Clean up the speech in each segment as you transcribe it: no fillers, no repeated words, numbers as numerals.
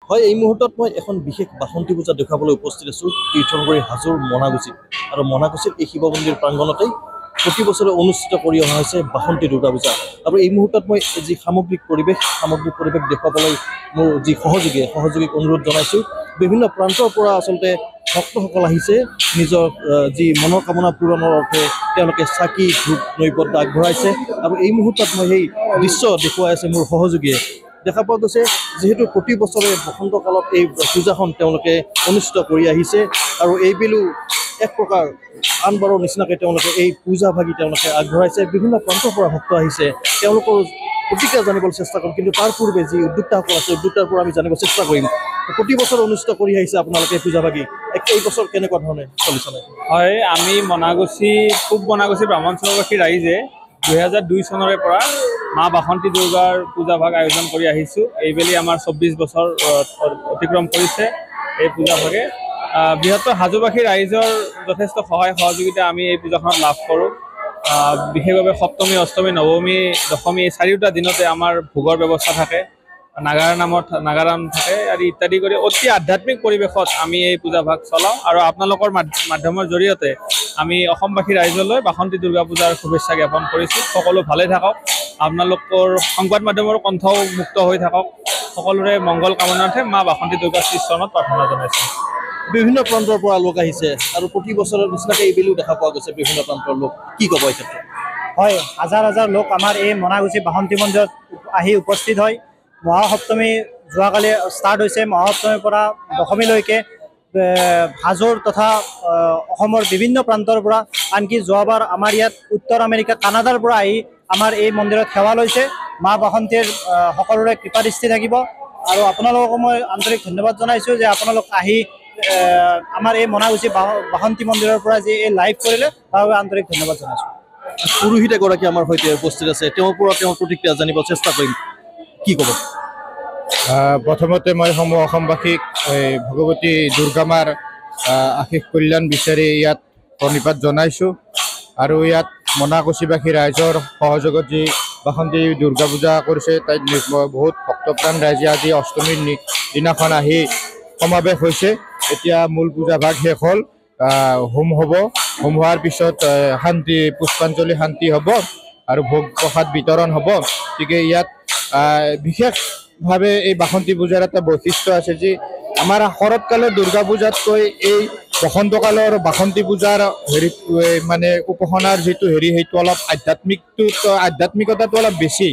হয় এই মুহূৰ্তত মই এখন বিশেষ বাসন্তী পূজা দেখাবলৈ উপস্থিত আছোঁ তীৰ্থনগৰী হাজোৰ মনাগুচিত আৰু মনাগুচিত এই শিৱ মন্দিৰ প্ৰাংগণতেই প্ৰতি বছৰে অনুষ্ঠিত কৰি অহা হৈছে বাসন্তী দুৰ্গা পূজা আৰু এই মুহূৰ্তত মই যি সামগ্ৰিক পৰিৱেশ দেখুৱাবলৈ মোৰ যি সহযোগীক অনুৰোধ জনাইছোঁ বিভিন্ন প্ৰান্তৰ পৰা আচলতে ভক্তসকল আহিছে নিজৰ যি মনৰ কামনা পূৰণৰ অৰ্থে তেওঁলোকে চাকি ধূপ নৈবদ্য আগবঢ়াইছে আৰু এই মুহূৰ্তত মই সেই দৃশ্য দেখুৱাই আছে মোৰ সহযোগীয়ে দেখা পোৱা গৈছে যেহেতু প্ৰতি বছৰে বসন্ত কালত এই পূজাখন তেওঁলোকে অনুষ্ঠিত কৰি আহিছে আৰু এইবেলো এক প্ৰকাৰ আনবাৰৰ নিচিনাকৈ তেওঁলোকে এই পূজা ভাগি তেওঁলোকে আগবঢ়াইছে বিভিন্ন প্ৰান্তৰ পৰা ভক্ত আহিছে তেওঁলোকৰ প্ৰতিক্ৰিয়া জানিবলৈ চেষ্টা কৰিম কিন্তু তাৰ পূৰ্বে যি উদ্যোক্তাসকল আছে উদ্যোক্তাৰ পৰা আমি জানিব চেষ্টা কৰিম প্ৰতি বছৰ অনুষ্ঠিত কৰি আহিছে আপোনালোকে পূজা ভাগি এই বছৰ কেনেকুৱা ধৰণে চলিছে হয় আমি পূব মনাগুচি ব্ৰাহ্মণ চৰবাসী ৰাইজে 2002 চনৰে পৰা মা বাসন্তী দুৰ্গাৰ পূজা ভাগ আয়োজন কৰি আহিছোঁ এইবেলি আমাৰ 24 বছৰ অতিক্ৰম কৰিছে এই পূজা ভাগে বৃহত্তৰ হাজোবাসী ৰাইজৰ যথেষ্ট সহায় সহযোগিতা আমি এই পূজাখনত লাভ কৰোঁ বিশেষভাৱে সপ্তমী অষ্টমী নৱমী দশমী এই চাৰিওটা দিনতে আমাৰ ভোগৰ ব্যৱস্থা থাকে নাগাৰাম থাকে আৰু ইত্যাদি কৰি অতি আধ্যাত্মিক পৰিৱেশত আমি এই পূজা ভাগ চলাওঁ আৰু আপোনালোকৰ মাধ্যমৰ জৰিয়তে আমি অসমবাসী ৰাইজলৈ বাসন্তী দুৰ্গা পূজাৰ শুভেচ্ছা জ্ঞাপন কৰিছোঁ সকলো ভালে থাকক আপোনালোকৰ সংবাদ মাধ্যমৰ কণ্ঠও মুক্ত হৈ থাকক সকলোৰে মংগল কামনাৰ্থে মা বাসন্তী দুৰ্গা শ্ৰীচৰণত প্ৰাৰ্থনা জনাইছোঁ বিভিন্ন প্ৰান্তৰ পৰা লোক আহিছে আৰু প্ৰতি বছৰৰ নিচিনাকৈ এইবেলিও দেখা পোৱা গৈছে বিভিন্ন প্ৰান্তৰ লোক কি ক'ব এই ক্ষেত্ৰত হয় হাজাৰ হাজাৰ লোক আমাৰ এই মনাগুচি বাসন্তী মন্দিৰত আহি উপস্থিত হয় মহাসপ্তমী যোৱাকালি ষ্টাৰ্ট হৈছে মহাসপ্তমীৰ পৰা দশমীলৈকে হাজোৰ তথা অসমৰ বিভিন্ন প্ৰান্তৰ পৰা আনকি যোৱাবাৰ আমাৰ ইয়াত উত্তৰ আমেৰিকা কানাডাৰ পৰা আহি আমাৰ এই মন্দিৰত সেৱা লৈছে মা বাসন্তীৰ সকলোৰে কৃপাদৃষ্টি থাকিব আৰু আপোনালোকক মই আন্তৰিক ধন্যবাদ জনাইছোঁ যে আপোনালোক আহি আমাৰ এই মনাগুচি বাসন্তী মন্দিৰৰ পৰা যে এই লাইভ কৰিলে তাৰ বাবে আন্তৰিক ধন্যবাদ জনাইছোঁ পুৰোহিত এগৰাকী আমাৰ সৈতে উপস্থিত আছে তেওঁৰ পৰা তেওঁৰ প্ৰতিক্ৰিয়া জানিব চেষ্টা কৰিম কি ক'ব প্ৰথমতে মই সমূহ অসমবাসীক ভগৱতী দুৰ্গা মাৰ আশীষ কল্যাণ বিচাৰি ইয়াত প্ৰণিপাত জনাইছোঁ আৰু ইয়াত মনাগুচিবাসী ৰাইজৰ সহযোগত যি বাসন্তী দুৰ্গা পূজা কৰিছে তাত বহুত ভক্তপ্ৰাণ ৰাইজে আজি অষ্টমীৰ দিনাখন আহি সমাৱেশ হৈছে এতিয়া মূল পূজা ভাগ শেষ হ'ল হোম হ'ব হোম হোৱাৰ পিছত শান্তি পুষ্পাঞ্জলি শান্তি হ'ব আৰু ভোগ প্ৰসাদ বিতৰণ হ'ব গতিকে ইয়াত বিশেষভাৱে এই বাসন্তী পূজাৰ এটা বৈশিষ্ট্য আছে যে আমাৰ শৰৎকালৰ দুৰ্গা পূজাতকৈ এই বসন্তকালৰ বাসন্তী পূজাৰ মানে উপাসনাৰ যিটো সেইটো অলপ আধ্যাত্মিকতাটো অলপ বেছি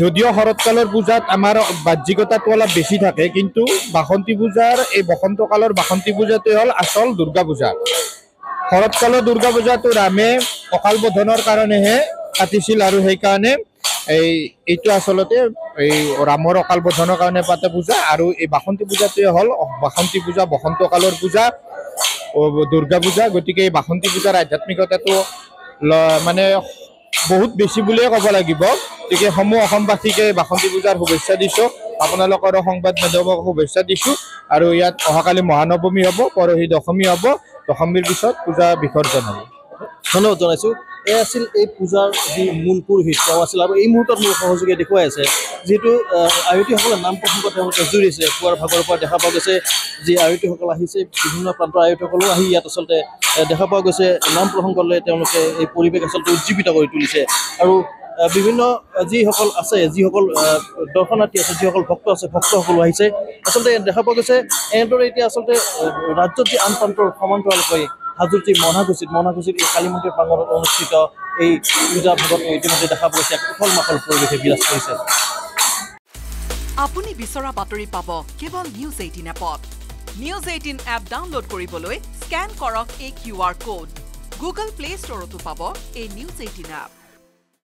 যদিও শৰৎকালৰ পূজাত আমাৰ বাহ্যিকতাটো অলপ বেছি থাকে কিন্তু বাসন্তী পূজাৰ এই বসন্তকালৰ বাসন্তী পূজাটোৱে হ'ল আচল দুৰ্গা পূজা শৰৎকালৰ দুৰ্গা পূজাটো ৰামে অকাল বোধনৰ কাৰণেহে পাতিছিল আৰু সেইকাৰণে এইটো আচলতে এই ৰামৰ অকাল বোধনৰ কাৰণে পাতে পূজা আৰু এই বাসন্তী পূজাটোৱে হ'ল বাসন্তী পূজা বসন্তকালৰ পূজা দুৰ্গা পূজা গতিকে এই বাসন্তী পূজাৰ আধ্যাত্মিকতাটো মানে বহুত বেছি বুলিয়ে ক'ব লাগিব গতিকে সমূহ অসমবাসীকে বাসন্তী পূজাৰ শুভেচ্ছা দিছোঁ আপোনালোকৰ সংবাদ মাধ্যমক শুভেচ্ছা দিছোঁ আৰু ইয়াত অহাকালি মহানৱমী হ'ব পৰহি দশমী হ'ব দশমীৰ পিছত পূজা বিসৰ্জন হ'ব ধন্যবাদ জনাইছোঁ এই আছিল এই পূজাৰ যি মূল পুৰোহিত তেওঁ আছিল আৰু এই মুহূৰ্তত মোৰ সহযোগীয়ে দেখুৱাই আছে যিহেতু আয়তীসকলে নাম প্ৰসংগ তেওঁলোকে জুৰিছে পুৱাৰ ভাগৰ পৰা দেখা পোৱা গৈছে যি আয়তীসকল আহিছে বিভিন্ন প্ৰান্তৰ আয়তীসকলো আহি ইয়াত আচলতে দেখা পোৱা গৈছে নাম প্ৰসংগলৈ তেওঁলোকে এই পৰিৱেশ আচলতে উজ্জীৱিত কৰি তুলিছে আৰু বিভিন্ন যিসকল আছে যিসকল দৰ্শনাৰ্থী আছে যিসকল ভক্ত আছে ভক্তসকলো আহিছে আচলতে দেখা পোৱা গৈছে এনেদৰে এতিয়া আচলতে ৰাজ্যত যি আন প্ৰান্তৰ সমান্তৰালকৈ হাজোৰ যি মনাগুচিত এই কালী মন্দিৰ প্ৰাংগণত অনুষ্ঠিত এই পূজা ভাগত ইতিমধ্যে দেখা পোৱা উখল মাখল পৰিৱেশে বিৰাজ কৰিছে আপুনি বিচৰা বাতৰি পাব কেৱল নিউজ 18 এপত নিউজ 18 এপ ডাউনলোড কৰিবলৈ স্কেন কৰক এই QR কোড গুগল প্লে ষ্টৰতো পাব এই নিউজ 18 এপ